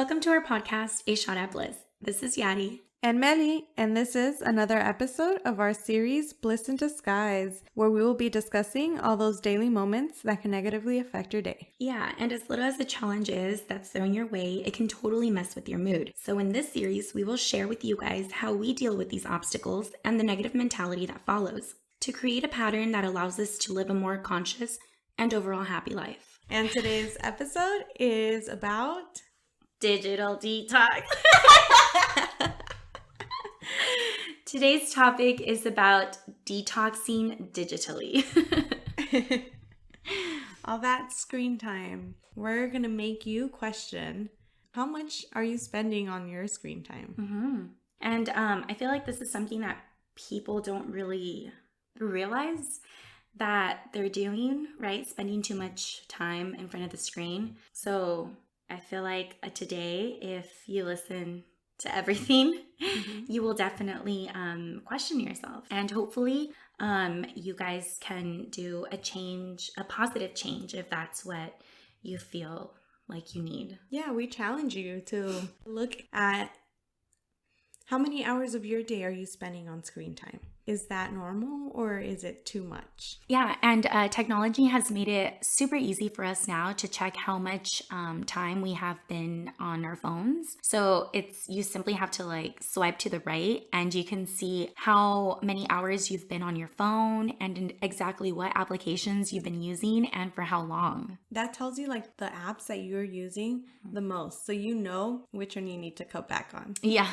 Welcome to our podcast, A Shot at Bliss. This is Yadi. And Melly, and this is another episode of our series, Bliss in Disguise, where we will be discussing all those daily moments that can negatively affect your day. Yeah, and as little as the challenge is that's thrown your way, it can totally mess with your mood. So in this series, we will share with you guys how we deal with these obstacles and the negative mentality that follows to create a pattern that allows us to live a more conscious and overall happy life. And today's episode is about digital detox. Today's topic is about detoxing digitally. all that screen time. We're going to make you question, how much are you spending on your screen time? Mm-hmm. And I feel like this is something that people don't really realize that they're doing, right? Spending too much time in front of the screen. So I feel like today, if you listen to everything, you will definitely question yourself. And hopefully you guys can do a positive change if that's what you feel like you need. Yeah, we challenge you to look at how many hours of your day are you spending on screen time? Is that normal or is it too much? Yeah, and technology has made it super easy for us now to check how much time we have been on our phones. So you simply have to swipe to the right and you can see how many hours you've been on your phone and exactly what applications you've been using and for how long. That tells you the apps that you're using the most. So you know which one you need to cut back on. Yeah,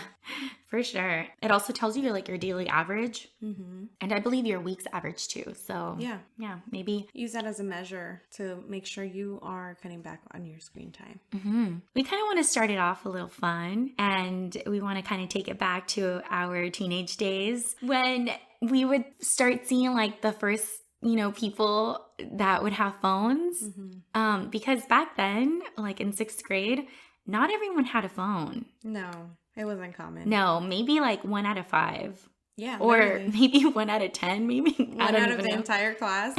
for sure. It also tells you your daily average. Mm-hmm. And I believe your week's average too. So yeah, maybe use that as a measure to make sure you are cutting back on your screen time. Mm-hmm. We kind of want to start it off a little fun, and we want to kind of take it back to our teenage days when we would start seeing the first people that would have phones. Mm-hmm. Because back then, in 6th grade, not everyone had a phone. No, it wasn't common. No, maybe 1 out of 5. Yeah. Or literally. Maybe 1 out of 10, maybe. One out of the entire class.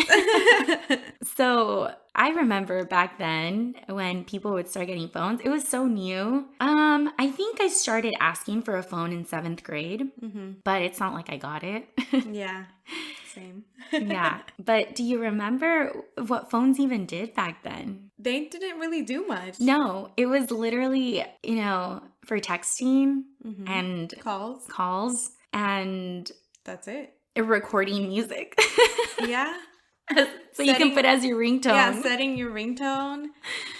So I remember back then when people would start getting phones, it was so new. I think I started asking for a phone in 7th grade, but it's not like I got it. Yeah, same. Yeah. But do you remember what phones even did back then? They didn't really do much. No, it was literally, for texting and calls. And that's it. Recording music. Yeah. So you can put as your ringtone. Yeah, setting your ringtone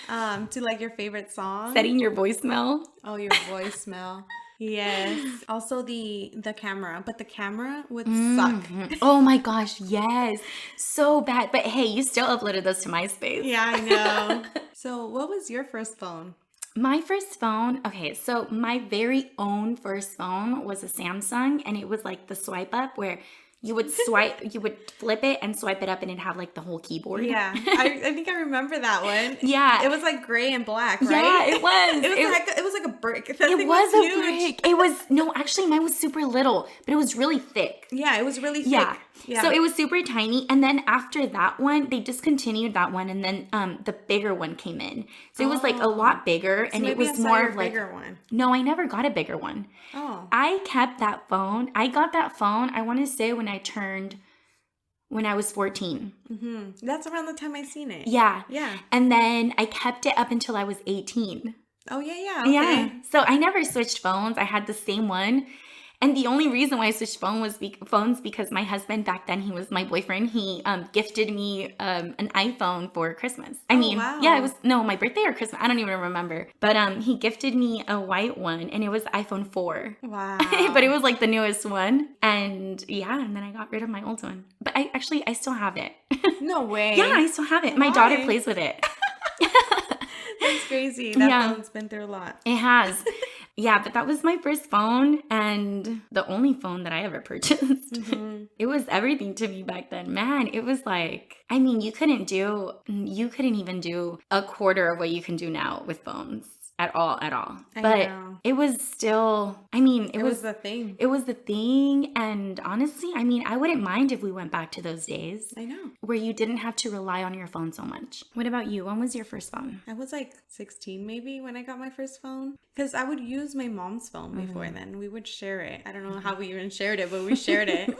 to your favorite song. Setting your voicemail. Oh, your voicemail. Yes. Also the camera, but the camera would suck. Oh my gosh, yes. So bad. But hey, you still uploaded those to MySpace. Yeah, I know. So what was your first phone? My first phone, okay, so my very own first phone was a Samsung, and it was the swipe up where you would you would flip it and swipe it up and it'd have the whole keyboard. Yeah, I think I remember that one. Yeah. It was gray and black, right? Yeah, it was. It was like a brick. That it was a brick. It was, no, actually mine was super little, but it was really thick. Yeah, it was really thick. Yeah. So it was super tiny. And then after that one, they discontinued that one. And then the bigger one came in. So it was a lot bigger. So and it was more of bigger one. No, I never got a bigger one. Oh. I kept that phone. I got that phone, I want to say when I was 14. Mm-hmm. That's around the time I seen it. Yeah. Yeah. And then I kept it up until I was 18. Oh, yeah. Okay. Yeah. So I never switched phones. I had the same one. And the only reason why I switched phones because my husband back then, he was my boyfriend. He gifted me an iPhone for Christmas. Wow. Yeah, it was my birthday or Christmas. I don't even remember. But he gifted me a white one, and it was iPhone 4. Wow. But it was the newest one. And yeah, and then I got rid of my old one. But I still have it. No way. Yeah, I still have it. My daughter plays with it. That's crazy. That phone's been through a lot. It has. Yeah, but that was my first phone and the only phone that I ever purchased. Mm-hmm. It was everything to me back then. Man, it was you couldn't even do a quarter of what you can do now with phones. at all, at all. I But know. it was still, I mean, It was the thing. It was the thing. And honestly, I mean, I wouldn't mind if we went back to those days I know. where you didn't have to rely on your phone so much. What about you? When was your first phone? I was like 16 maybe when I got my first phone. Because I would use my mom's phone before then. We would share it. I don't know how we even shared it, but we shared it.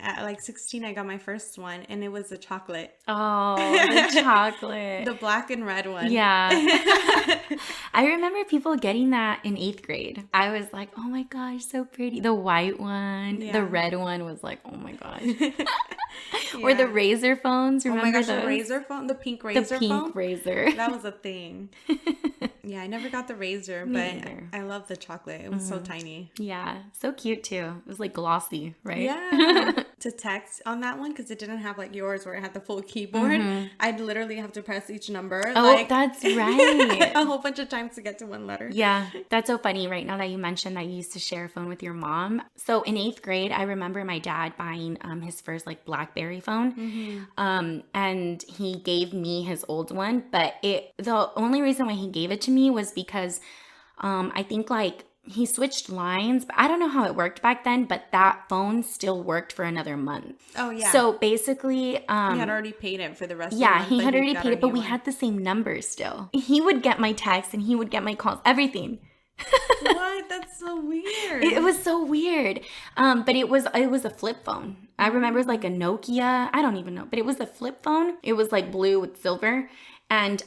At like 16, I got my first one, and it was the chocolate. Oh, the chocolate. The black and red one. Yeah. I remember people getting that in 8th grade. I was like, oh my gosh, so pretty. The white one. Yeah. The red one was like, oh my gosh. Or the razor phones. Remember oh my gosh, those? the razor phone, the pink razor The pink phone. razor. That was a thing. Yeah, I never got the razor, Me but neither. I love the chocolate. It was so tiny. Yeah, so cute too. It was like glossy, right? Yeah. To text on that one, because it didn't have like yours where it had the full keyboard, I'd literally have to press each number. Oh, that's right. a whole bunch of times to get to one letter. Yeah, that's so funny right now that you mentioned that you used to share a phone with your mom. So in 8th grade, I remember my dad buying his first like BlackBerry phone. And he gave me his old one, but the only reason why he gave it to me was because I think like he switched lines, but I don't know how it worked back then, but that phone still worked for another month. Oh, yeah. So basically, he had already paid it for the rest of the yeah, month. he had already got paid a it, but new we one. had the same numbers still. He would get my texts and he would get my calls, everything. What? That's so weird. It was so weird. But it was a flip phone. I remember it was like a Nokia. I don't even know, but it was a flip phone. It was like blue with silver. And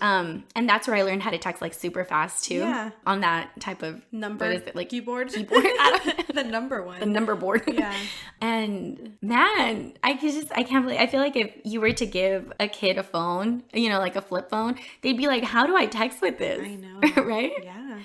that's where I learned how to text like super fast too. Yeah. On that type of number. What is it? Like keyboard? The number one. the number board. Yeah. And man, I can't believe, I feel like if you were to give a kid a phone, like a flip phone, they'd be like, how do I text with this? I know. Right? Yeah.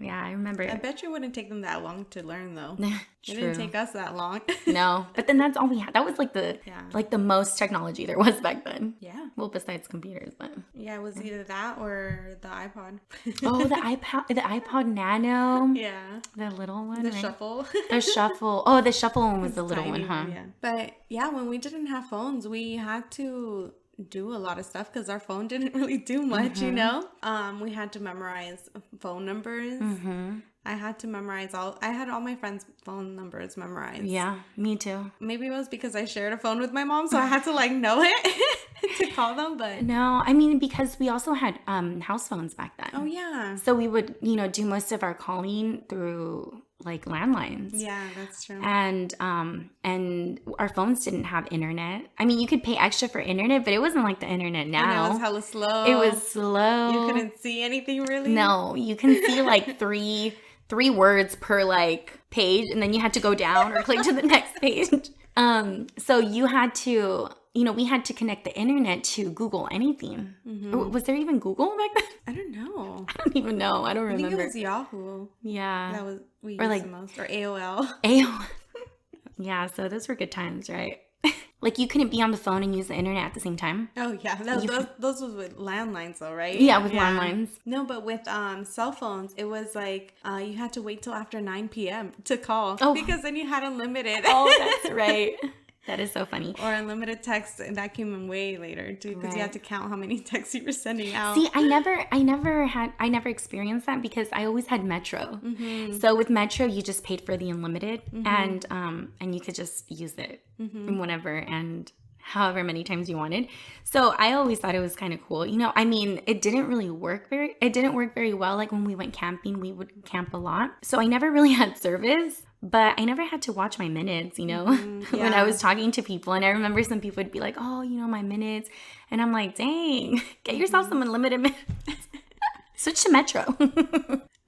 Yeah, I remember. I bet you it wouldn't take them that long to learn though. True. It didn't take us that long. No, but then that's all we had. That was like Yeah. the most technology there was back then. Yeah. Well, besides computers, but Yeah, it was either that or the iPod. oh, the iPod Nano, Yeah. the little one, The right? shuffle. The shuffle. Oh, the shuffle one was the little Tiny one, huh? Yeah. But yeah, when we didn't have phones, we had to do a lot of stuff because our phone didn't really do much, we had to memorize phone numbers. I had to memorize I had all my friends' phone numbers memorized. Yeah, me too. Maybe it was because I shared a phone with my mom, so I had to like know it to call them, but No, I mean, because we also had house phones back then. oh yeah. So we would, do most of our calling through like landlines. Yeah, that's true. And our phones didn't have internet. I mean, you could pay extra for internet, but it wasn't like the internet And now. it was hella slow. It was slow. You couldn't see anything really. No, you can see like three words per like page, and then you had to go down or click to the next page. So you had to, we had to connect the internet to Google anything. Was there even Google back then? I don't know. I don't even know. I don't I think remember. it was Yahoo. Yeah. That was we Or used like- the most, or AOL. AOL. Yeah, so those were good times, right? Like you couldn't be on the phone and use the internet at the same time. Oh yeah, those was with landlines though, right? Yeah, with landlines. No, but with cell phones, it was like you had to wait till after 9 p.m. to call. Oh. Because then you had unlimited. Oh, that's right. That is so funny. Or unlimited text, and that came in way later too, because you had to count how many texts you were sending out. See, I never experienced that because I always had Metro. So with Metro, you just paid for the unlimited, and you could just use it whenever and however many times you wanted. So I always thought it was kind of cool. I mean, it didn't work very well. Like when we went camping, we would camp a lot. So I never really had service. But I never had to watch my minutes, when I was talking to people. And I remember some people would be like, oh, my minutes. And I'm like, dang, get yourself some unlimited minutes. Switch to Metro.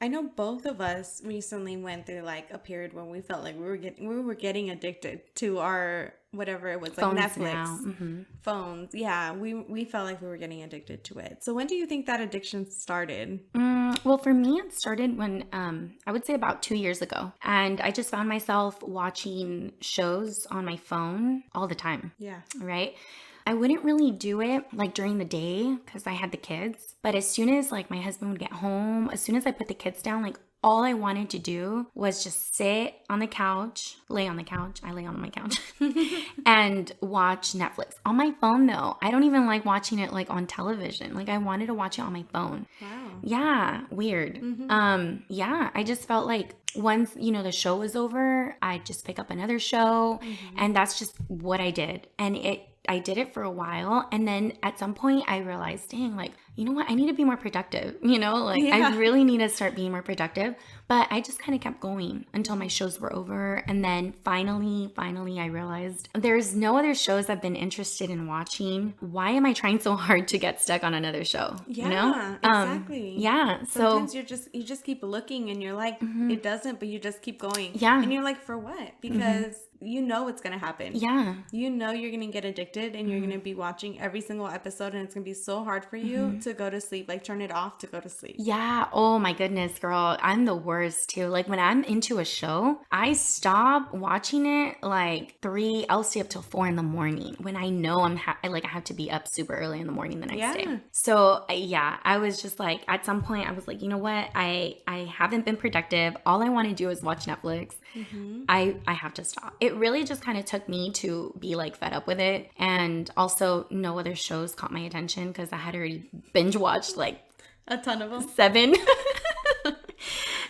I know both of us recently went through like a period when we felt like we were getting addicted to our whatever it was, like Phones Netflix now. phones. Yeah, we felt like we were getting addicted to it. So when do you think that addiction started? Well, for me, it started when I would say about 2 years ago, and I just found myself watching shows on my phone all the time. Yeah. Right. I wouldn't really do it like during the day because I had the kids. But as soon as like my husband would get home, as soon as I put the kids down, like all I wanted to do was just sit on the couch, lay on the couch. I lay on my couch and watch Netflix. On my phone, though. I don't even like watching it like on television. Like I wanted to watch it on my phone. Wow. Yeah, weird. Yeah, I just felt like once, the show was over, I'd just pick up another show, and that's just what I did. And I did it for a while, and then at some point I realized, dang, like, you know what? I need to be more productive, I really need to start being more productive. But I just kind of kept going until my shows were over. And then finally, I realized there's no other shows I've been interested in watching. Why am I trying so hard to get stuck on another show? Yeah, exactly. Yeah. Sometimes you just keep looking and you're like, it doesn't, but you just keep going. Yeah. And you're like, for what? Because you know it's going to happen. Yeah. You know you're going to get addicted and you're going to be watching every single episode, and it's going to be so hard for you to go to sleep. Like turn it off to go to sleep. Yeah. Oh my goodness, girl. I'm the worst too. Like when I'm into a show, I stop watching it like I'll stay up till 4 a.m. when I know I have to be up super early in the morning the next day. So I was just like, at some point I was like, you know what? I haven't been productive. All I want to do is watch Netflix. I have to stop. It really just kind of took me to be like fed up with it. And also no other shows caught my attention because I had already binge watched like a ton of them. 7.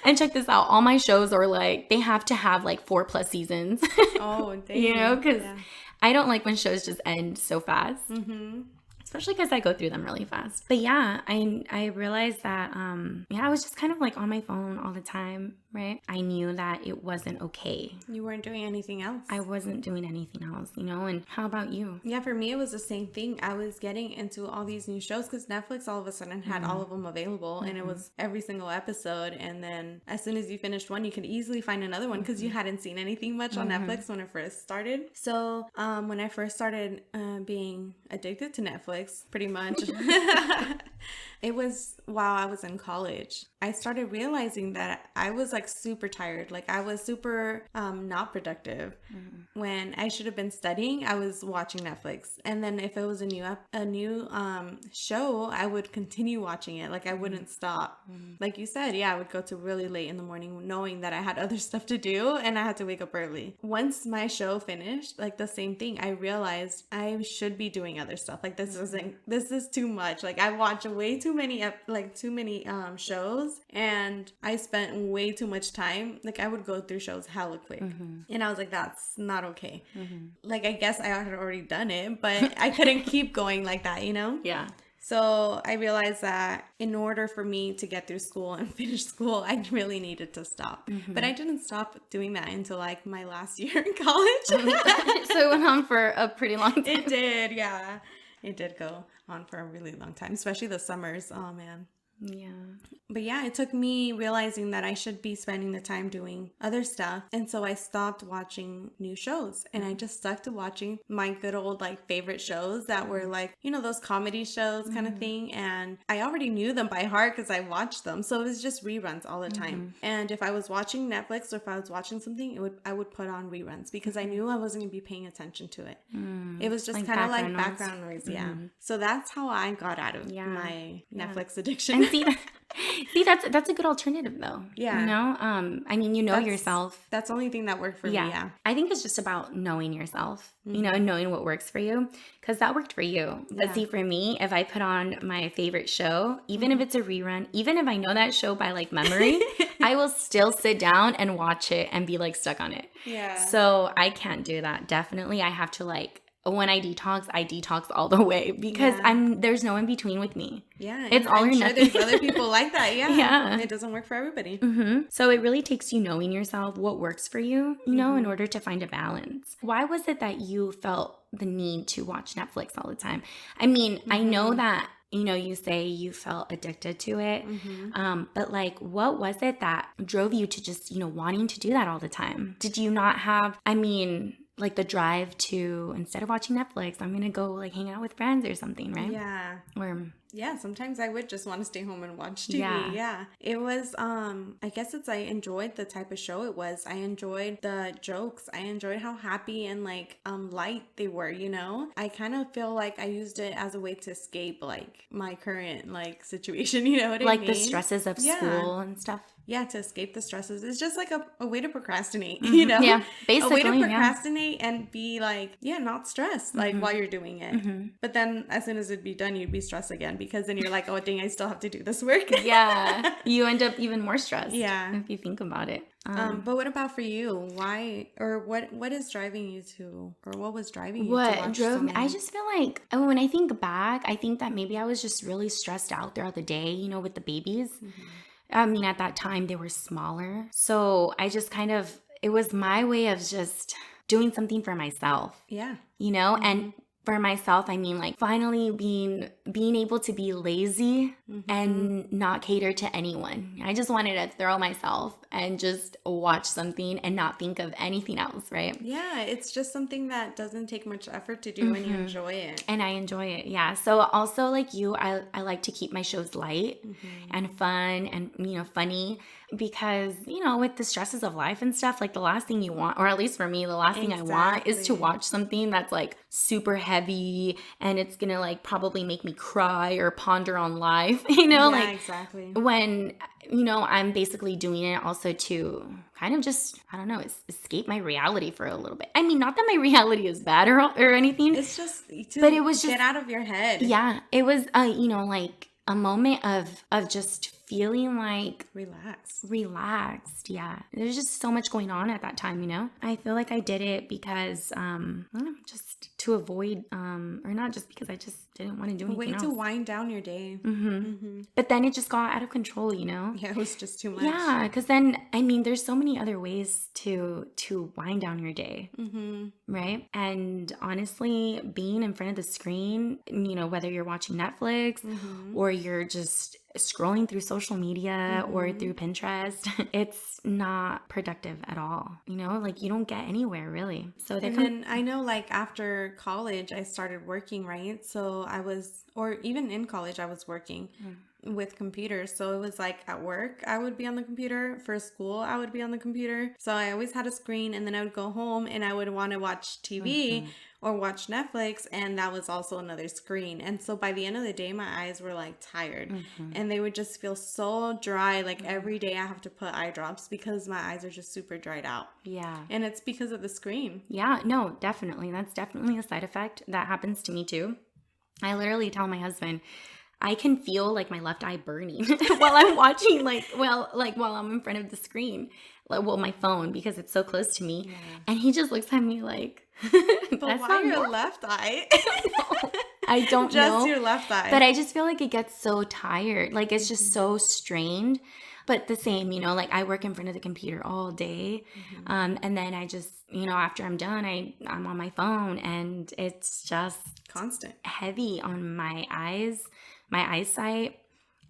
And check this out. All my shows are like, they have to have like 4+ seasons. Oh, dang. Because I don't like when shows just end so fast. Especially because I go through them really fast. But yeah, I realized that, I was just kind of like on my phone all the time, right? I knew that it wasn't okay. You weren't doing anything else. I wasn't doing anything else, and how about you? Yeah, for me, it was the same thing. I was getting into all these new shows because Netflix all of a sudden had all of them available, and it was every single episode. And then as soon as you finished one, you could easily find another one because you hadn't seen anything much on Netflix when it first started. So when I first started being addicted to Netflix, pretty much, it was while I was in college. I started realizing that I was like super tired. Like I was super not productive. When I should have been studying, I was watching Netflix. And then if it was a new show, I would continue watching it. Like I wouldn't stop. Like you said, I would go to really late in the morning knowing that I had other stuff to do and I had to wake up early. Once my show finished, like the same thing, I realized I should be doing other stuff. Like this is too much. Like I watch way too many shows, and I spent way too much time. Like I would go through shows hella quick, and I was like, that's not okay. Like I guess I had already done it, but I couldn't keep going like that, Yeah. So I realized that in order for me to get through school and finish school, I really needed to stop. But I didn't stop doing that until like my last year in college. So it went on for a pretty long time. It did, yeah. It did go on for a really long time, especially the summers. Oh, man. Yeah. But yeah, it took me realizing that I should be spending the time doing other stuff. And so I stopped watching new shows, and I just stuck to watching my good old like favorite shows that were like, those comedy shows kind of thing. And I already knew them by heart because I watched them. So it was just reruns all the time. And if I was watching Netflix or if I was watching something, I would put on reruns because I knew I wasn't going to be paying attention to it. It was just like kind of like background noise. Yeah. So that's how I got out of my Netflix addiction. See, that's a good alternative though. Yeah. I mean, yourself. That's the only thing that worked for me. Yeah. I think it's just about knowing yourself, and knowing what works for you, because that worked for you. But see, for me, if I put on my favorite show, even if it's a rerun, even if I know that show by like memory, I will still sit down and watch it and be like stuck on it. Yeah. So I can't do that. Definitely, I have to like, when I detox all the way because there's no in between with me. Yeah. It's all or nothing. There's other people like that. Yeah. Yeah. It doesn't work for everybody. So it really takes you knowing yourself, what works for you, in order to find a balance. Why was it that you felt the need to watch Netflix all the time? I mean, I know that, you say you felt addicted to it. But like, what was it that drove you to just, wanting to do that all the time? Did you not have, like the drive to, instead of watching Netflix, I'm going to go like hang out with friends or something, right? Yeah. Or Yeah, sometimes I would just want to stay home and watch TV. Yeah. Yeah. It was I guess I enjoyed the type of show it was. I enjoyed the jokes. I enjoyed how happy and like light they were, you know? I kind of feel like I used it as a way to escape like my current like situation, you know what I Like mean? the stresses of Yeah. school and stuff. Yeah, to escape the stresses. It's just like a way to procrastinate, you know? Yeah, A way to basically, yeah. procrastinate and be like, yeah, not stressed, like while you're doing it. But then as soon as it'd be done, you'd be stressed again because then you're like, oh, dang, I still have to do this work. Yeah. You end up even more stressed. Yeah. If you think about it. But what about for you? Why or what is driving you to, or what was driving you to What watch drove so me? I many? just feel like when I think back, I think that maybe I was just really stressed out throughout the day, you know, with the babies. I mean, at that time they were smaller. So I just kind of, it was my way of just doing something for myself, Yeah. you know? And for myself, I mean like finally being able to be lazy and not cater to anyone. I just wanted to throw myself and just watch something and not think of anything else, right? Yeah, it's just something that doesn't take much effort to do and you enjoy it. And I enjoy it, yeah. So also like you, I like to keep my shows light and fun and, you know, funny because, you know, with the stresses of life and stuff, like the last thing you want, or at least for me, the last thing I want is to Exactly. watch something that's like super heavy and it's gonna like probably make me cry or ponder on life, you know, Yeah, like exactly. when, you know, I'm basically doing it also to kind of just, I don't know, escape my reality for a little bit. I mean, not that my reality is bad or anything, It's just to but it was get just, out of your head. yeah, it was, you know, like a moment of just feeling like Relax. relaxed. Yeah, there's just so much going on at that time, you know. I feel like I did it because I don't know, just to avoid or not just because I just didn't want to do A way anything to else. wind down your day. But then it just got out of control, you know. Yeah, it was just too much. Yeah, because then I mean, there's so many other ways to wind down your day, right? And honestly, being in front of the screen, you know, whether you're watching Netflix or you're just scrolling through social media or through Pinterest, it's not productive at all. You know, like you don't get anywhere really. So And then I know like after college, I started working, right? So I was, or even in college, I was working with computers. So it was like at work, I would be on the computer. For school, I would be on the computer. So I always had a screen and then I would go home and I would want to watch TV or watch Netflix. And that was also another screen. And so by the end of the day, my eyes were like tired and they would just feel so dry. Like every day I have to put eye drops because my eyes are just super dried out. yeah. And it's because of the screen. Yeah, no, definitely. That's definitely a side effect. That happens to me too. I literally tell my husband, I can feel like my left eye burning while I'm watching, while I'm in front of the screen, like, well, my phone, because it's so close to me. And he just looks at me like, But that's why not your normal. left eye? I don't Just know. your left eye. But I just feel like it gets so tired. Like it's just so strained. But the same, you know, like I work in front of the computer all day. And then I just, you know, after I'm done, I'm on my phone and it's just Constant. heavy on my eyes, my eyesight.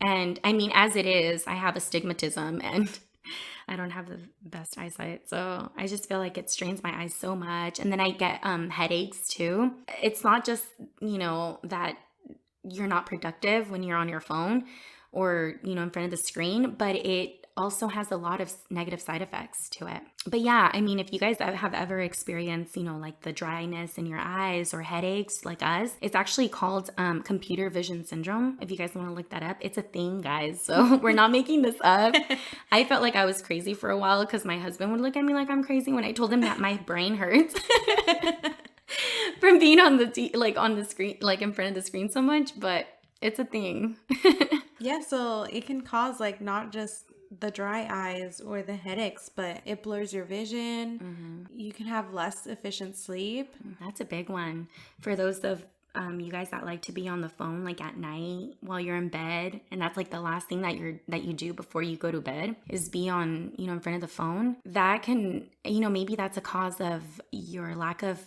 And I mean, as it is, I have astigmatism and I don't have the best eyesight. So I just feel like it strains my eyes so much. And then I get headaches too. It's not just, you know, that you're not productive when you're on your phone or, you know, in front of the screen, but it also has a lot of negative side effects to it. But yeah, I mean, if you guys have ever experienced, you know, like the dryness in your eyes or headaches like us, it's actually called computer vision syndrome. If you guys want to look that up, it's a thing, guys. So we're not making this up. I felt like I was crazy for a while because my husband would look at me like I'm crazy when I told him that my brain hurts from being on the screen, like in front of the screen so much, but it's a thing. Yeah, so it can cause like not just the dry eyes or the headaches, but it blurs your vision. You can have less efficient sleep. That's a big one for those of you guys that like to be on the phone like at night while you're in bed, and that's like the last thing that you do before you go to bed is be on, you know, in front of the phone. That can, you know, maybe that's a cause of your lack of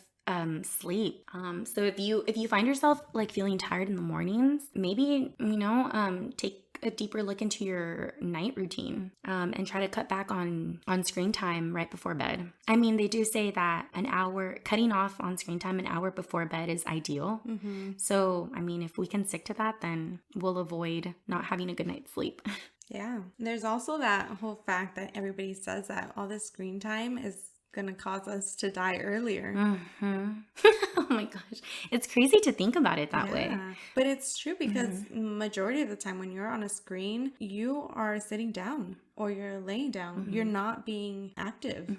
sleep. So if you find yourself like feeling tired in the mornings, maybe, you know, take a deeper look into your night routine, and try to cut back on screen time right before bed. I mean, they do say that cutting off on screen time an hour before bed is ideal. So, I mean, if we can stick to that, then we'll avoid not having a good night's sleep. Yeah. There's also that whole fact that everybody says that all this screen time is going to cause us to die earlier. Oh my gosh. It's crazy to think about it that way. But it's true because majority of the time when you're on a screen, you are sitting down or you're laying down. You're not being active.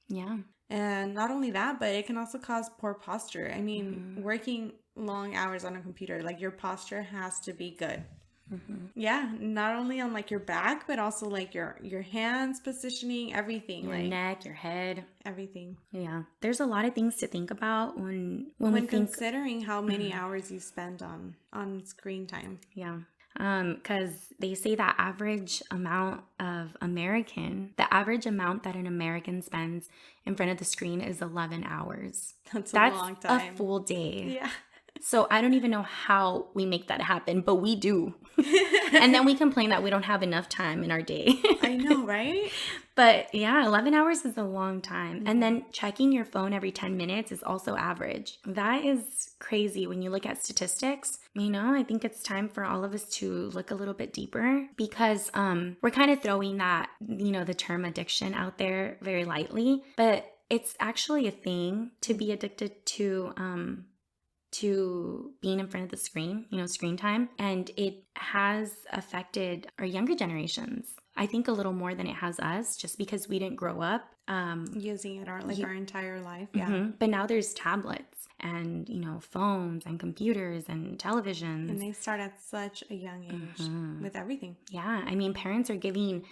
Yeah. And not only that, but it can also cause poor posture. I mean, working long hours on a computer, like your posture has to be good. Yeah, not only on like your back, but also like your hands positioning, everything, Your like neck, your head, everything. Yeah, there's a lot of things to think about when we think, considering how many hours you spend on screen time. Yeah. Because they say that the average amount that an American spends in front of the screen is 11 hours. That's a long time. A full day. Yeah. So I don't even know how we make that happen, but we do. And then we complain that we don't have enough time in our day. I know, right? But yeah, 11 hours is a long time. And then checking your phone every 10 minutes is also average. That is crazy when you look at statistics. I think it's time for all of us to look a little bit deeper because we're kind of throwing that, the term addiction out there very lightly. But it's actually a thing to be addicted to being in front of the screen, screen time. And it has affected our younger generations, I think a little more than it has us, just because we didn't grow up using it our entire life. Yeah. But now there's tablets and, phones and computers and televisions. And they start at such a young age with everything. Yeah. I mean, parents are giving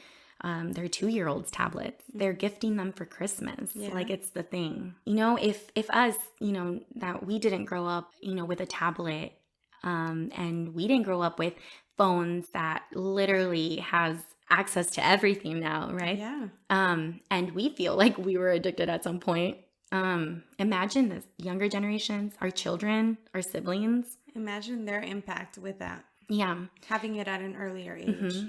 their 2-year-olds tablets. They're gifting them for Christmas. Yeah. Like it's the thing. If us, that we didn't grow up, with a tablet, and we didn't grow up with phones that literally has access to everything now, right? Yeah. And we feel like we were addicted at some point. Imagine the younger generations, our children, our siblings. Imagine their impact with that. Yeah. Having it at an earlier age.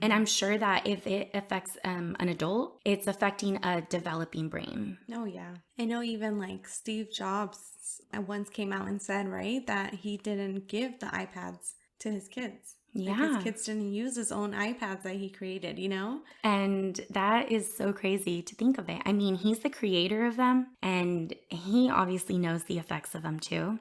And I'm sure that if it affects an adult, it's affecting a developing brain. Oh, yeah. I know even like Steve Jobs once came out and said, right, that he didn't give the iPads to his kids. Yeah. Like his kids didn't use his own iPads that he created, And that is so crazy to think of it. I mean, he's the creator of them and he obviously knows the effects of them too.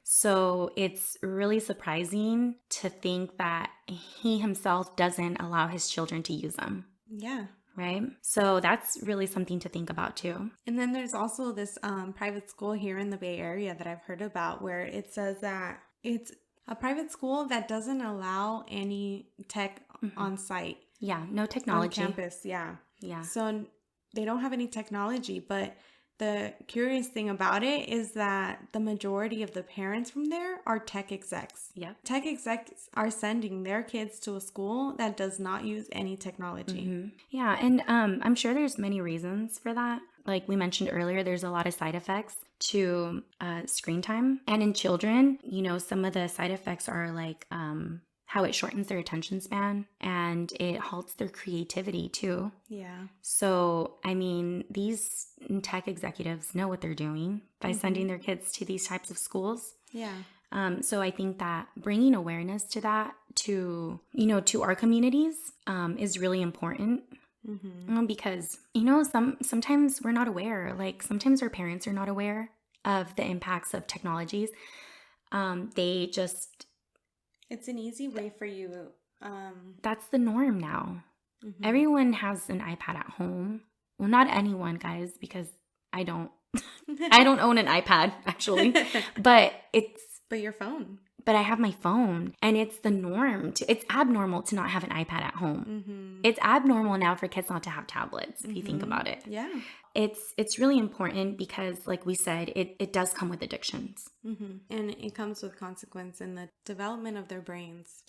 So it's really surprising to think that he himself doesn't allow his children to use them. Yeah. Right? So that's really something to think about too. And then there's also this private school here in the Bay Area that I've heard about where it says that it's a private school that doesn't allow any tech on site. Yeah, no technology. On campus, yeah. Yeah. So they don't have any technology, but the curious thing about it is that the majority of the parents from there are tech execs. Yep. Tech execs are sending their kids to a school that does not use any technology. Yeah, and I'm sure there's many reasons for that. Like we mentioned earlier, there's a lot of side effects to screen time. And in children, some of the side effects are like how it shortens their attention span and it halts their creativity too. Yeah. So, I mean, these tech executives know what they're doing by sending their kids to these types of schools. Yeah. So I think that bringing awareness to that, to our communities is really important. Because, sometimes we're not aware, like sometimes our parents are not aware of the impacts of technologies. It's an easy way for you. That's the norm now. Everyone has an iPad at home. Well, not anyone, guys, because I don't own an iPad actually, but your phone. But I have my phone and it's the norm. It's abnormal to not have an iPad at home. It's abnormal now for kids not to have tablets, if you think about it. Yeah. It's really important because, like we said, it does come with addictions. And it comes with consequence in the development of their brains.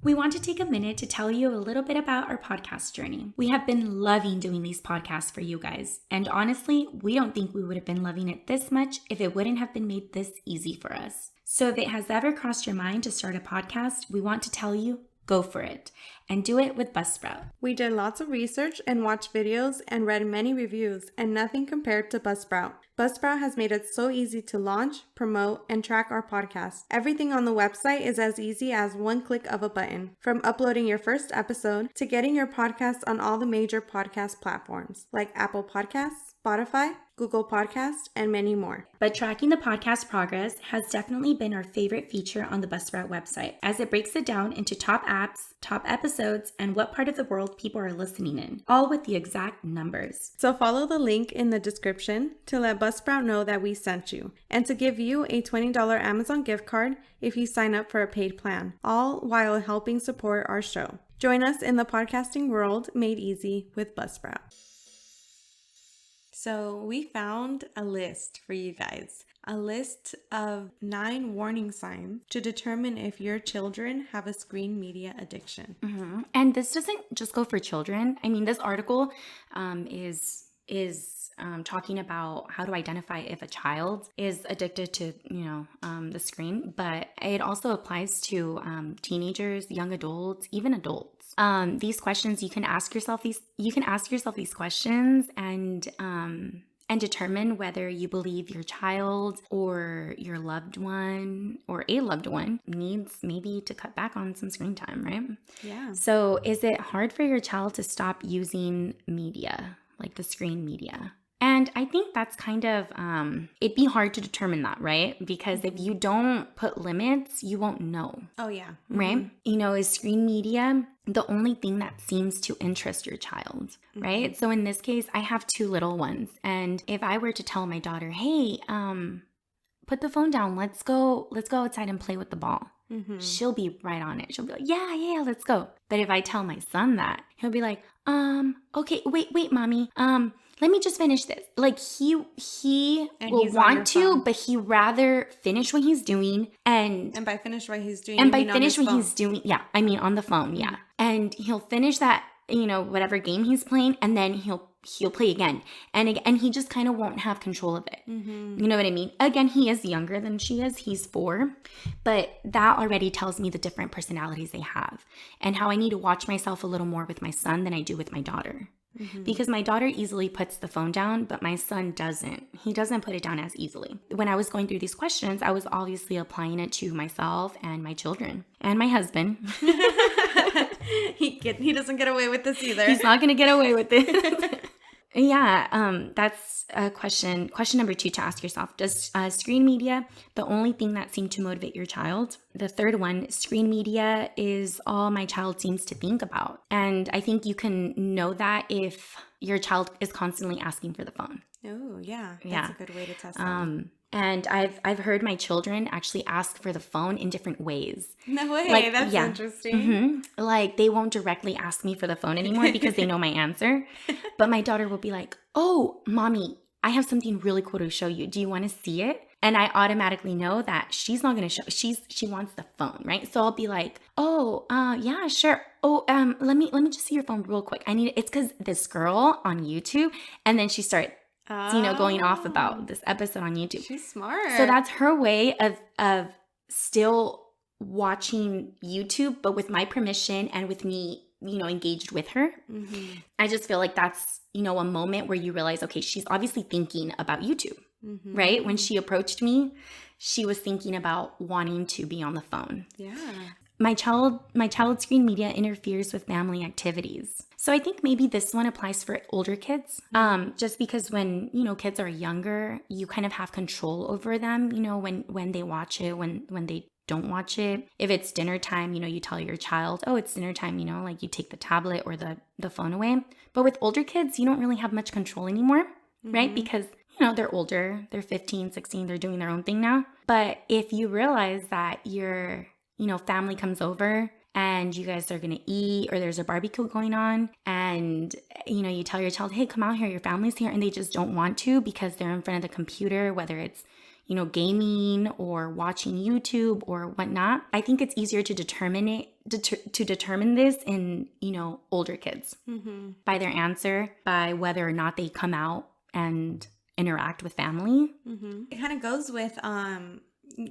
We want to take a minute to tell you a little bit about our podcast journey. We have been loving doing these podcasts for you guys. And honestly, we don't think we would have been loving it this much if it wouldn't have been made this easy for us. So if it has ever crossed your mind to start a podcast, we want to tell you, go for it and do it with Buzzsprout. We did lots of research and watched videos and read many reviews, and nothing compared to Buzzsprout. Buzzsprout has made it so easy to launch, promote, and track our podcast. Everything on the website is as easy as one click of a button. From uploading your first episode to getting your podcast on all the major podcast platforms like Apple Podcasts, Spotify, Google Podcasts, and many more. But tracking the podcast progress has definitely been our favorite feature on the Buzzsprout website, as it breaks it down into top apps, top episodes, and what part of the world people are listening in, all with the exact numbers. So follow the link in the description to let Buzzsprout know that we sent you, and to give you a $20 Amazon gift card if you sign up for a paid plan, all while helping support our show. Join us in the podcasting world made easy with Buzzsprout. So we found a list for you guys, a list of 9 warning signs to determine if your children have a screen media addiction. Mm-hmm. And this doesn't just go for children. I mean, this article is talking about how to identify if a child is addicted to, the screen, but it also applies to teenagers, young adults, even adults. These questions, you can ask yourself these questions and determine whether you believe your child or your loved one or a loved one needs maybe to cut back on some screen time, right? Yeah. So is it hard for your child to stop using media, like the screen media? And I think that's kind of, it'd be hard to determine that, right? Because if you don't put limits, you won't know. Oh, yeah. Right? Is screen media the only thing that seems to interest your child, right? Mm-hmm. So in this case, I have 2 little ones. And if I were to tell my daughter, hey, put the phone down, let's go outside and play with the ball. Mm-hmm. She'll be right on it. She'll be like, yeah, let's go. But if I tell my son that, he'll be like, okay, wait, mommy, let me just finish this. Like he will want to, but he rather finish what he's doing and by finish what he's doing, yeah, I mean on the phone, yeah. And he'll finish that, whatever game he's playing, and then he'll play again. And he just kind of won't have control of it. Mm-hmm. You know what I mean? Again, he is younger than she is. He's 4. But that already tells me the different personalities they have and how I need to watch myself a little more with my son than I do with my daughter. Mm-hmm. Because my daughter easily puts the phone down, but my son doesn't. He doesn't put it down as easily. When I was going through these questions, I was obviously applying it to myself and my children and my husband. He doesn't get away with this either. He's not going to get away with it. Yeah, that's a question. Question number 2 to ask yourself. Does screen media the only thing that seemed to motivate your child? The third one, screen media is all my child seems to think about. And I think you can know that if your child is constantly asking for the phone. Oh, yeah. That's a good way to test that. And I've heard my children actually ask for the phone in different ways. No way, that's interesting. Mm-hmm. Like they won't directly ask me for the phone anymore because they know my answer. But my daughter will be like, "Oh, mommy, I have something really cool to show you. Do you want to see it?" And I automatically know that she's not going to show. She wants the phone, right? So I'll be like, "Oh, yeah, sure. Oh, let me just see your phone real quick. I need it. It's because this girl on YouTube," and then she started. Going off about this episode on YouTube. She's smart. So that's her way of still watching YouTube, but with my permission and with me, engaged with her. Mm-hmm. I just feel like that's, a moment where you realize, okay, she's obviously thinking about YouTube, mm-hmm. right? When she approached me, she was thinking about wanting to be on the phone. Yeah. My child's screen media interferes with family activities. So I think maybe this one applies for older kids, just because when, kids are younger, you kind of have control over them, when they watch it, when they don't watch it. If it's dinner time, you tell your child, oh, it's dinner time, like you take the tablet or the phone away. But with older kids, you don't really have much control anymore, mm-hmm. right? Because, they're older, they're 15, 16, they're doing their own thing now. But if you realize that your family comes over and you guys are going to eat or there's a barbecue going on and, you tell your child, hey, come out here, your family's here, and they just don't want to because they're in front of the computer, whether it's, gaming or watching YouTube or whatnot. I think it's easier to determine this in, older kids by their answer, by whether or not they come out and interact with family. It kind of goes with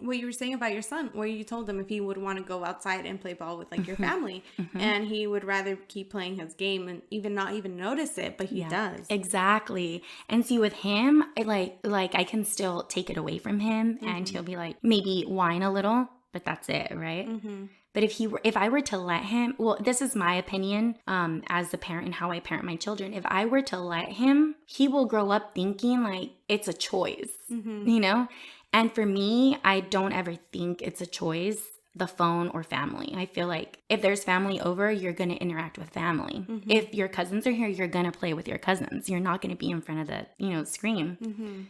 what you were saying about your son, where you told him if he would want to go outside and play ball with like your family, and he would rather keep playing his game and not even notice it, but he does. Exactly. And see, with him, I can still take it away from him, and he'll be like, maybe whine a little, but that's it, right? But if I were to let him, well, this is my opinion as a parent and how I parent my children. If I were to let him, he will grow up thinking like it's a choice, And for me, I don't ever think it's a choice, the phone or family. I feel like if there's family over, you're going to interact with family. If your cousins are here, you're going to play with your cousins. You're not going to be in front of the, screen.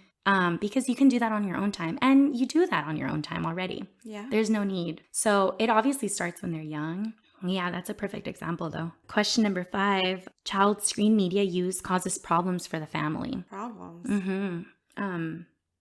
Because you can do that on your own time. And you do that on your own time already. Yeah. There's no need. So it obviously starts when they're young. Yeah, that's a perfect example though. Question number 5, child screen media use causes problems for the family. Problems.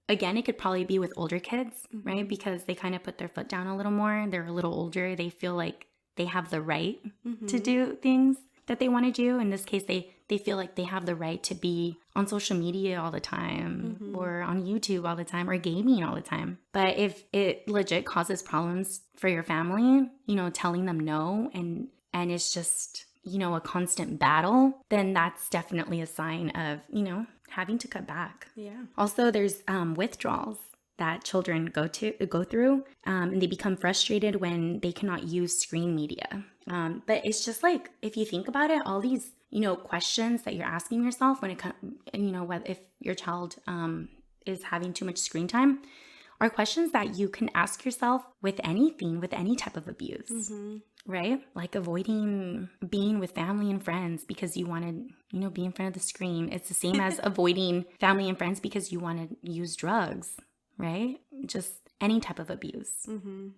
Again, it could probably be with older kids, right? Because they kind of put their foot down a little more. They're a little older. They feel like they have the right to do things that they want to do. In this case, they feel like they have the right to be on social media all the time or on YouTube all the time or gaming all the time. But if it legit causes problems for your family, telling them no and it's just, a constant battle, then that's definitely a sign of, having to cut back. Yeah. Also, there's withdrawals that children go through, and they become frustrated when they cannot use screen media. But it's just like, if you think about it, all these, questions that you're asking yourself when it comes, if your child is having too much screen time, are questions that you can ask yourself with anything, with any type of abuse. Right? Like avoiding being with family and friends because you want to, be in front of the screen. It's the same as avoiding family and friends because you want to use drugs, right? Just any type of abuse.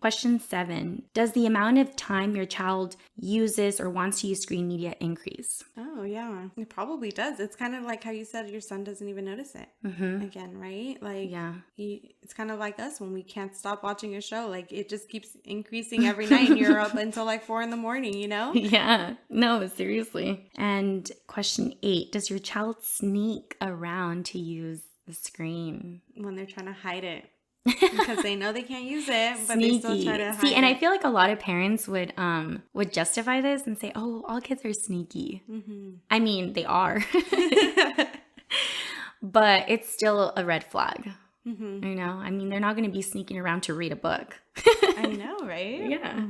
Question 7, does the amount of time your child uses or wants to use screen media increase? Oh, yeah. It probably does. It's kind of like how you said your son doesn't even notice it. Again, right? Like, it's kind of like us when we can't stop watching a show. Like, it just keeps increasing every night and you're up until like 4 a.m, Yeah. No, seriously. And question 8, does your child sneak around to use the screen? When they're trying to hide it. Because they know they can't use it, but Sneaky. they still try to hide See, and it. I feel like a lot of parents would justify this and say, "Oh, all kids are sneaky." I mean, they are, but it's still a red flag. I mean, they're not going to be sneaking around to read a book. I know, right? Yeah.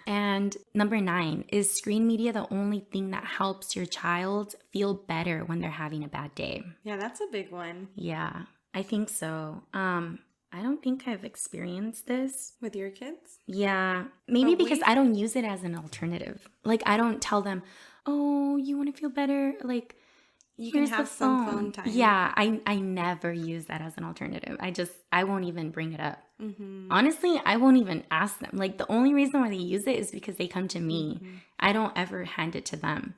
And number 9, is screen media the only thing that helps your child feel better when they're having a bad day? Yeah, that's a big one. Yeah. I think so. I don't think I've experienced this. With your kids? Yeah. Maybe because I don't use it as an alternative. Like, I don't tell them, oh, you want to feel better? Like, you can have some phone time. Yeah. I never use that as an alternative. I won't even bring it up. Honestly, I won't even ask them. Like, the only reason why they use it is because they come to me. I don't ever hand it to them.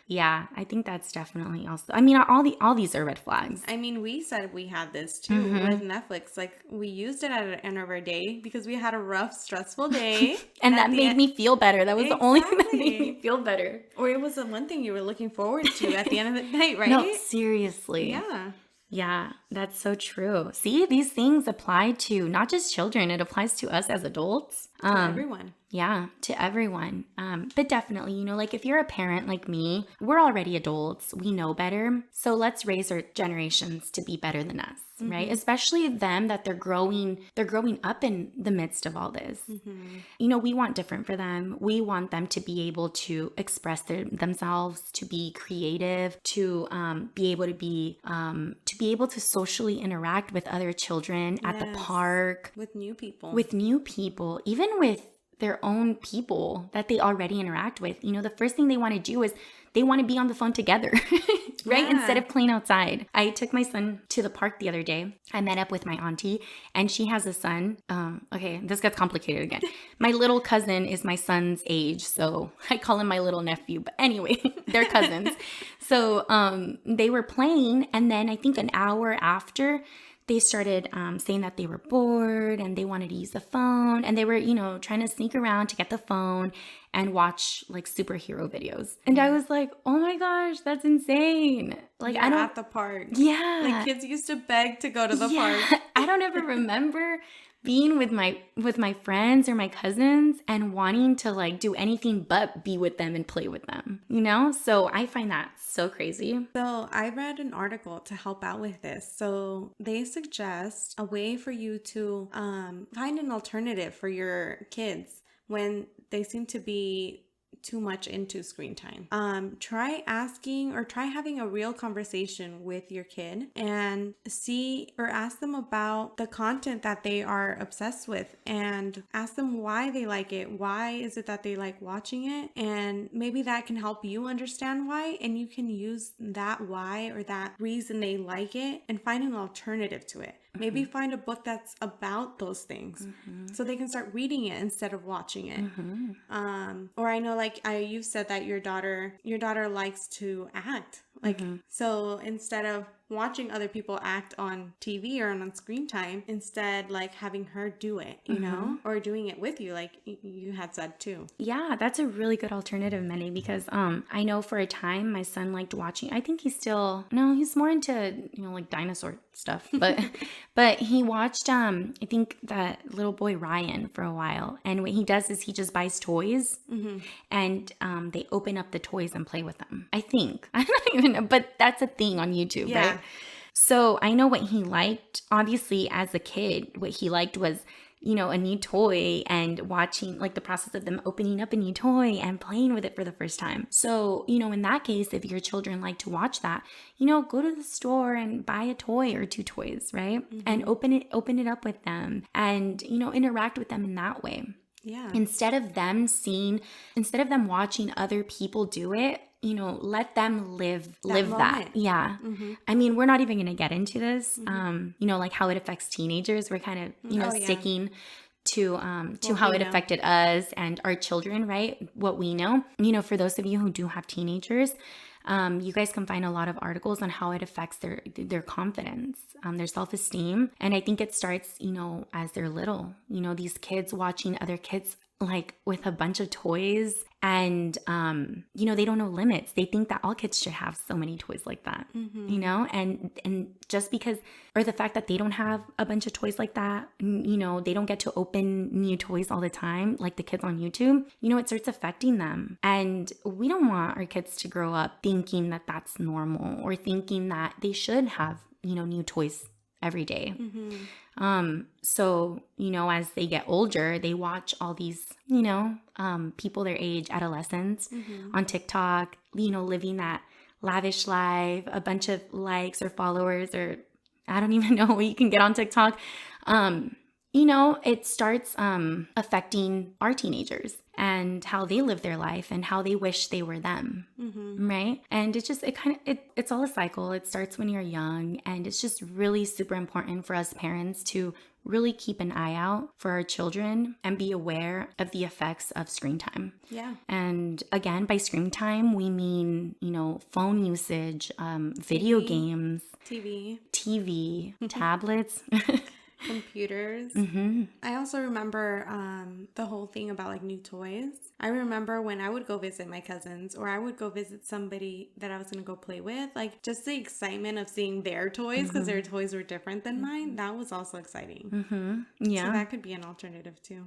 Yeah, I think that's definitely also. I mean, all these are red flags. I mean, we said we had this too with Netflix. Like, we used it at the end of our day because we had a rough, stressful day, and that made me feel better. That was the only thing that made me feel better. Or it was the one thing you were looking forward to at the end of the night, right? No, seriously. Yeah. Yeah, that's so true. See, these things apply to not just children, it applies to us as adults. To everyone. Yeah, to everyone. But definitely, like if you're a parent like me, we're already adults. We know better. So let's raise our generations to be better than us, right? Especially them that they're growing up in the midst of all this. We want different for them. We want them to be able to express themselves, to be creative, to be able to socially interact with other children at the park. With new people. Even with their own people that they already interact with. The first thing they want to do is they want to be on the phone together, right? Yeah. Instead of playing outside. I took my son to the park the other day. I met up with my auntie and she has a son. Okay, this gets complicated again. My little cousin is my son's age, so I call him my little nephew. But anyway, they're cousins. So they were playing, and then I think an hour after, they started saying that they were bored and they wanted to use the phone, and they were, trying to sneak around to get the phone and watch like superhero videos. And I was like, oh my gosh, that's insane. Like, yeah, I don't, at the park. Yeah. Like kids used to beg to go to the park. I don't ever remember being with my friends or my cousins and wanting to like do anything but be with them and play with them, So I find that so crazy. So I read an article to help out with this. So they suggest a way for you to find an alternative for your kids when they seem to be too much into screen time. Try asking or try having a real conversation with your kid and see or ask them about the content that they are obsessed with, and ask them why they like it. Why is it that they like watching it? And maybe that can help you understand why, and you can use that why or that reason they like it and find an alternative to it. Maybe find a book that's about those things so they can start reading it instead of watching it. Or I know you said that your daughter likes to act. So instead of watching other people act on TV or on screen time, instead like having her do it, or doing it with you, like you had said too. Yeah, that's a really good alternative, Manny, because I know for a time my son liked watching, I think he's more into, like dinosaur stuff, but he watched, I think that little boy Ryan for a while. And what he does is he just buys toys and they open up the toys and play with them. I think. I don't even know, but that's a thing on YouTube, right? So I know what he liked. Obviously, as a kid, what he liked was, a new toy and watching like the process of them opening up a new toy and playing with it for the first time. So, in that case, if your children like to watch that, go to the store and buy a toy or two toys, right? And open it up with them and, interact with them in that way. Yeah. Instead of them watching other people do it, let them live that. Yeah. I mean, we're not even going to get into this, like how it affects teenagers. We're kind of, sticking to how it affected us and our children, right? What we know. For those of you who do have teenagers, you guys can find a lot of articles on how it affects their confidence, their self-esteem. And I think it starts, as they're little, these kids watching other kids like with a bunch of toys and, they don't know limits. They think that all kids should have so many toys like that, and just because, or the fact that they don't have a bunch of toys like that, they don't get to open new toys all the time, like the kids on YouTube, it starts affecting them. And we don't want our kids to grow up thinking that that's normal or thinking that they should have, new toys every day. So, as they get older, they watch all these, people their age, adolescents on TikTok, living that lavish life, a bunch of likes or followers, or I don't even know what you can get on TikTok. It starts affecting our teenagers and how they live their life and how they wish they were them, right? And it's all a cycle. It starts when you're young, and it's just really super important for us parents to really keep an eye out for our children and be aware of the effects of screen time. Yeah. And again, by screen time, we mean, phone usage, video games, TV, tablets. Computers. I also remember the whole thing about like new toys. I remember when I would go visit my cousins, or I would go visit somebody that I was going to go play with, like just the excitement of seeing their toys, because their toys were different than mine. That was also exciting. Yeah. So that could be an alternative too.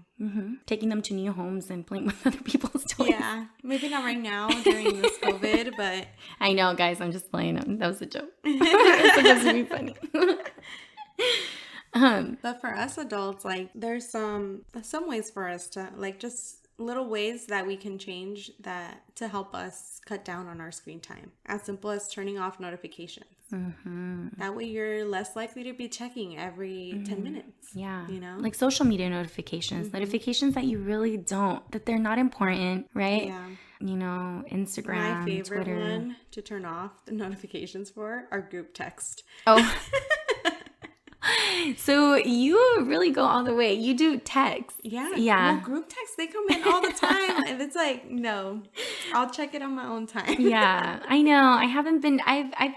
Taking them to new homes and playing with other people's toys. Yeah. Maybe not right now during this COVID, but I know, guys, I'm just playing them. That was a joke. It's supposed to be funny. But for us adults, like there's some ways for us to like just little ways that we can change that to help us cut down on our screen time. As simple as turning off notifications. That way you're less likely to be checking every 10 minutes. Yeah. Like social media notifications, notifications that you really that they're not important, right? Yeah. Instagram, My favorite Twitter. one to turn off the notifications for are group text. Oh. So you really go all the way. You do text. Yeah. Yeah. Well, group texts, they come in all the time. And it's like, no, I'll check it on my own time. Yeah, I know. I haven't been. I've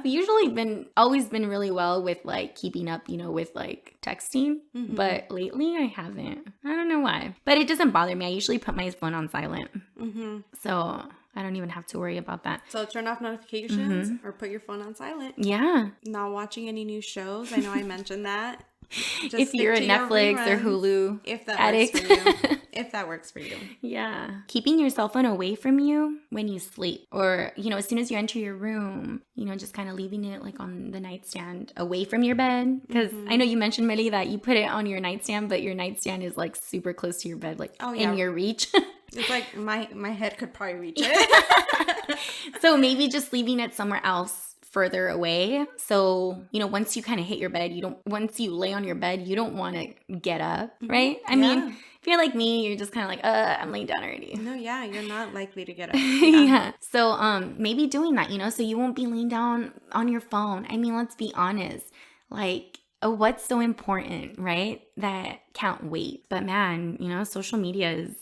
usually always been really well with like keeping up, with like texting. Mm-hmm. But lately, I haven't. I don't know why. But it doesn't bother me. I usually put my phone on silent, so I don't even have to worry about that. So turn off notifications or put your phone on silent. Yeah. Not watching any new shows. I know I mentioned that. Just if you're a Netflix or Hulu if that addict. works for you. If that works for you. Yeah. Keeping your cell phone away from you when you sleep, or, as soon as you enter your room, just kind of leaving it like on the nightstand away from your bed. Because I know you mentioned, Millie, that you put it on your nightstand, but your nightstand is like super close to your bed, like in your reach. It's like my head could probably reach it. So maybe just leaving it somewhere else further away. So, once you kind of hit your bed, once you lay on your bed, you don't want to get up, right? I mean, if you're like me, you're just kind of like, I'm laying down already. No, yeah, you're not likely to get up. Yeah. So, maybe doing that, so you won't be laying down on your phone. I mean, let's be honest. Like, what's so important, right? That can't wait. But man, social media is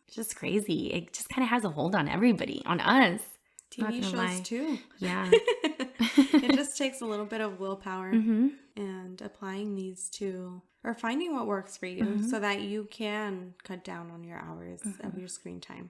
just crazy. It just kind of has a hold on everybody, on us. TV shows too. Yeah. It just takes a little bit of willpower and applying these to, or finding what works for you so that you can cut down on your hours of your screen time.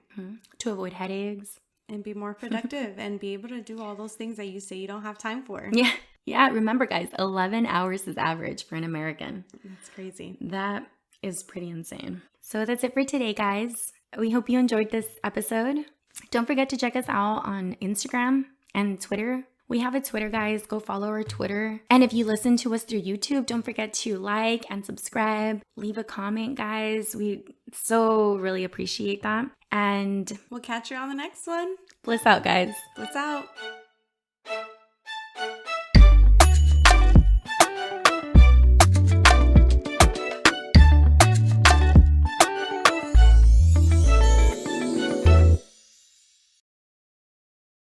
To avoid headaches. And be more productive and be able to do all those things that you say you don't have time for. Yeah. Yeah. Remember, guys, 11 hours is average for an American. That's crazy. That is pretty insane. So that's it for today, guys. We hope you enjoyed this episode. Don't forget to check us out on Instagram and Twitter. We have a Twitter, guys. Go follow our Twitter. And if you listen to us through YouTube, don't forget to like and subscribe. Leave a comment, guys. We so really appreciate that. And we'll catch you on the next one. Bliss out, guys. Bliss out.